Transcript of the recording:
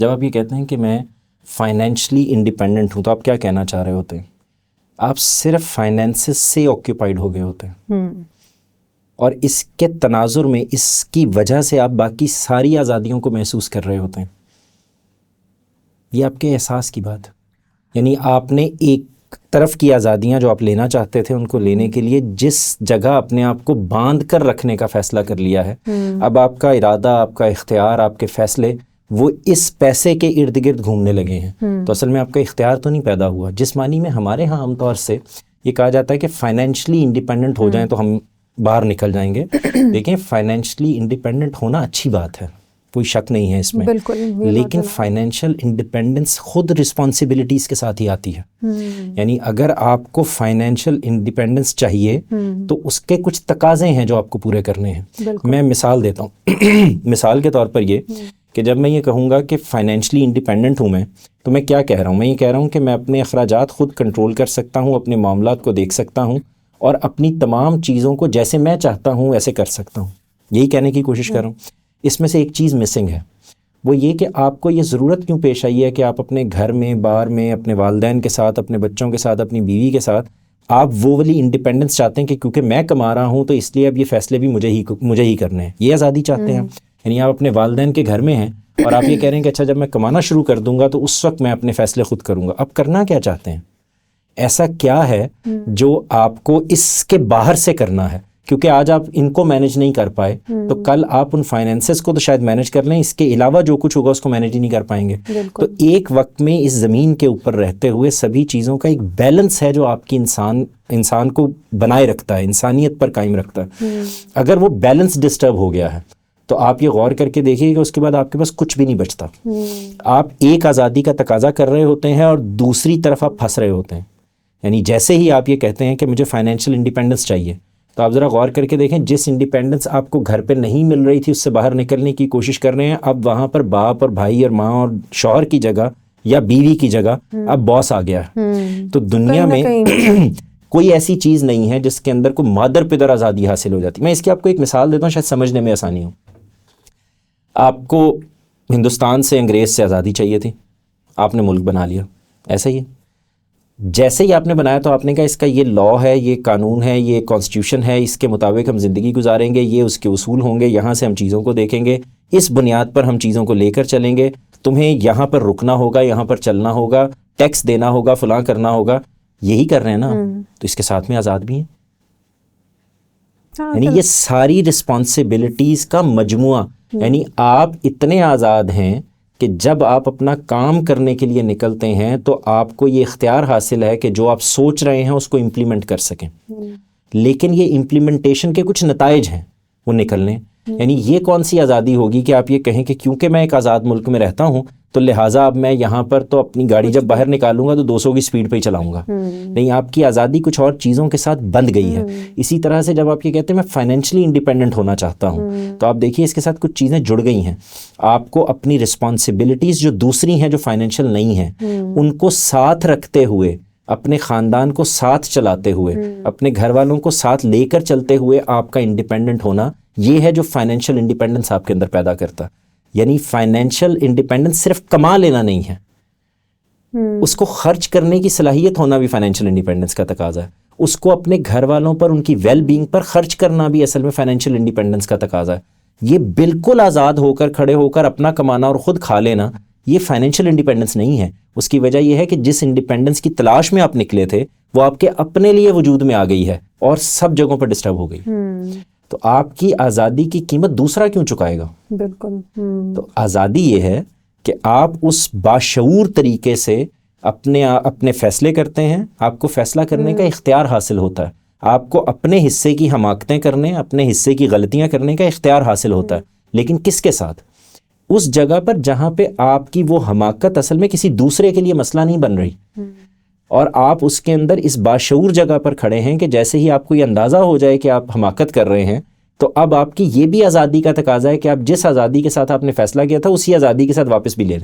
جب آپ یہ کہتے ہیں کہ میں فائنینشلی انڈیپینڈنٹ ہوں تو آپ کیا کہنا چاہ رہے ہوتے ہیں؟ آپ صرف فائنینسز سے آکیوپائڈ ہو گئے ہوتے ہیں، اور اس کے تناظر میں اس کی وجہ سے آپ باقی ساری آزادیوں کو محسوس کر رہے ہوتے ہیں. یہ آپ کے احساس کی بات، یعنی آپ نے ایک طرف کی آزادیاں جو آپ لینا چاہتے تھے ان کو لینے کے لیے جس جگہ اپنے آپ کو باندھ کر رکھنے کا فیصلہ کر لیا ہے، اب آپ کا ارادہ، آپ کا اختیار، آپ کے فیصلے وہ اس پیسے کے ارد گرد گھومنے لگے ہیں. تو اصل میں آپ کا اختیار تو نہیں پیدا ہوا. جس معنی میں ہمارے ہاں عام طور سے یہ کہا جاتا ہے کہ فائنینشلی انڈیپینڈنٹ ہو جائیں تو ہم باہر نکل جائیں گے. دیکھیں، فائنینشلی انڈیپینڈنٹ ہونا اچھی بات ہے، کوئی شک نہیں ہے اس میں، لیکن فائنینشیل انڈیپینڈنس خود رسپانسبلٹیز کے ساتھ ہی آتی ہے. یعنی اگر آپ کو فائنینشیل انڈیپینڈنس چاہیے تو اس کے کچھ تقاضے ہیں جو آپ کو پورے کرنے ہیں. میں مثال دیتا ہوں. مثال کے طور پر یہ کہ جب میں یہ کہوں گا کہ فائنینشلی انڈیپینڈنٹ ہوں میں، تو میں کیا کہہ رہا ہوں؟ میں یہ کہہ رہا ہوں کہ میں اپنے اخراجات خود کنٹرول کر سکتا ہوں، اپنے معاملات کو دیکھ سکتا ہوں، اور اپنی تمام چیزوں کو جیسے میں چاہتا ہوں ویسے کر سکتا ہوں. یہی کہنے کی کوشش کر رہا ہوں. اس میں سے ایک چیز مسنگ ہے، وہ یہ کہ آپ کو یہ ضرورت کیوں پیش آئی ہے کہ آپ اپنے گھر میں، باہر میں، اپنے والدین کے ساتھ، اپنے بچوں کے ساتھ، اپنی بیوی کے ساتھ آپ وہ والی انڈیپینڈنس چاہتے ہیں کہ کیونکہ میں کما رہا ہوں تو اس لیے اب یہ فیصلے بھی مجھے ہی کرنے ہیں. یہ آزادی چاہتے ہیں. یعنی آپ اپنے والدین کے گھر میں ہیں اور آپ یہ کہہ رہے ہیں کہ اچھا جب میں کمانا شروع کر دوں گا تو اس وقت میں اپنے فیصلے خود کروں گا. اب کرنا کیا چاہتے ہیں؟ ایسا کیا ہے جو آپ کو اس کے باہر سے کرنا ہے؟ کیونکہ آج آپ ان کو مینج نہیں کر پائے تو کل آپ ان فائنینسز کو تو شاید مینج کر لیں، اس کے علاوہ جو کچھ ہوگا اس کو مینج ہی نہیں کر پائیں گے. تو ایک وقت میں اس زمین کے اوپر رہتے ہوئے سبھی چیزوں کا ایک بیلنس ہے جو آپ کی انسان کو بنائے رکھتا ہے، انسانیت پر قائم رکھتا ہے. اگر وہ بیلنس ڈسٹرب ہو گیا ہے تو آپ یہ غور کر کے دیکھیے کہ اس کے بعد آپ کے پاس کچھ بھی نہیں بچتا. آپ ایک آزادی کا تقاضا کر رہے ہوتے ہیں اور دوسری طرف آپ پھنس رہے ہوتے ہیں. یعنی جیسے ہی آپ یہ کہتے ہیں کہ مجھے فائنینشیل انڈیپینڈنس چاہیے، تو آپ ذرا غور کر کے دیکھیں جس انڈیپینڈنس آپ کو گھر پہ نہیں مل رہی تھی اس سے باہر نکلنے کی کوشش کر رہے ہیں، اب وہاں پر باپ اور بھائی اور ماں اور شوہر کی جگہ یا بیوی کی جگہ اب باس آ گیا ہے. تو دنیا میں کوئی ایسی چیز نہیں ہے جس کے اندر کوئی مادر پدر آزادی حاصل ہو جاتی. میں اس کی آپ کو ایک مثال دیتا ہوں، شاید سمجھنے میں آسانی ہو. آپ کو ہندوستان سے، انگریز سے آزادی چاہیے تھی، آپ نے ملک بنا لیا. ایسا ہی ہے، جیسے ہی آپ نے بنایا تو آپ نے کہا اس کا یہ لا ہے، یہ قانون ہے، یہ کانسٹیٹیوشن ہے، اس کے مطابق ہم زندگی گزاریں گے، یہ اس کے اصول ہوں گے، یہاں سے ہم چیزوں کو دیکھیں گے، اس بنیاد پر ہم چیزوں کو لے کر چلیں گے. تمہیں یہاں پر رکنا ہوگا، یہاں پر چلنا ہوگا، ٹیکس دینا ہوگا، فلاں کرنا ہوگا. یہی کر رہے ہیں نا، تو اس کے ساتھ میں آزاد بھی ہیں. یعنی یہ ساری رسپانسبلٹیز کا مجموعہ، یعنی آپ اتنے آزاد ہیں کہ جب آپ اپنا کام کرنے کے لیے نکلتے ہیں تو آپ کو یہ اختیار حاصل ہے کہ جو آپ سوچ رہے ہیں اس کو امپلیمنٹ کر سکیں. لیکن یہ امپلیمنٹیشن کے کچھ نتائج ہیں وہ نکلنے. یعنی یہ کون سی آزادی ہوگی کہ آپ یہ کہیں کہ کیونکہ میں ایک آزاد ملک میں رہتا ہوں تو لہٰذا اب میں یہاں پر تو اپنی گاڑی جب باہر نکالوں گا تو 200 کی سپیڈ پہ ہی چلاؤں گا. نہیں، آپ کی آزادی کچھ اور چیزوں کے ساتھ بندھ گئی ہے. اسی طرح سے جب آپ یہ کہتے ہیں میں فائنینشلی انڈیپینڈنٹ ہونا چاہتا ہوں تو آپ دیکھیے اس کے ساتھ کچھ چیزیں جڑ گئی ہیں. آپ کو اپنی رسپانسبلٹیز جو دوسری ہیں جو فائنینشیل نہیں ہیں ان کو ساتھ رکھتے ہوئے، اپنے خاندان کو ساتھ چلاتے ہوئے، اپنے گھر والوں کو ساتھ لے کر چلتے ہوئے آپ کا انڈیپینڈنٹ ہونا، یہ ہے جو فائنینشیل انڈیپینڈنس آپ کے اندر پیدا کرتا. یعنی فائنینشیل انڈیپینڈنس صرف کما لینا نہیں ہے، اس کو خرچ کرنے کی صلاحیت ہونا بھی فائنینشیل انڈیپینڈنس کا تقاضا ہے. اس کو اپنے گھر والوں پر، ان کی ویل بینگ پر خرچ کرنا بھی اصل میں فائنینشیل انڈیپینڈنس کا تقاضا ہے. یہ بالکل آزاد ہو کر، کھڑے ہو کر اپنا کمانا اور خود کھا لینا، یہ فائنینشیل انڈیپینڈنس نہیں ہے. اس کی وجہ یہ ہے کہ جس انڈیپینڈنس کی تلاش میں آپ نکلے تھے وہ آپ کے اپنے لیے وجود میں آ گئی ہے اور سب جگہوں پر ڈسٹرب ہو گئی. تو آپ کی آزادی کی قیمت دوسرا کیوں چکائے گا؟ بالکل. تو آزادی یہ ہے کہ آپ اس باشعور طریقے سے اپنے فیصلے کرتے ہیں، آپ کو فیصلہ کرنے کا اختیار حاصل ہوتا ہے، آپ کو اپنے حصے کی حماقتیں کرنے، اپنے حصے کی غلطیاں کرنے کا اختیار حاصل ہوتا ہے. لیکن کس کے ساتھ؟ اس جگہ پر جہاں پہ آپ کی وہ حماقت اصل میں کسی دوسرے کے لیے مسئلہ نہیں بن رہی، اور آپ اس کے اندر اس باشعور جگہ پر کھڑے ہیں کہ جیسے ہی آپ کو یہ اندازہ ہو جائے کہ آپ حماقت کر رہے ہیں تو اب آپ کی یہ بھی آزادی کا تقاضا ہے کہ آپ جس آزادی کے ساتھ آپ نے فیصلہ کیا تھا اسی آزادی کے ساتھ واپس بھی لے لیں.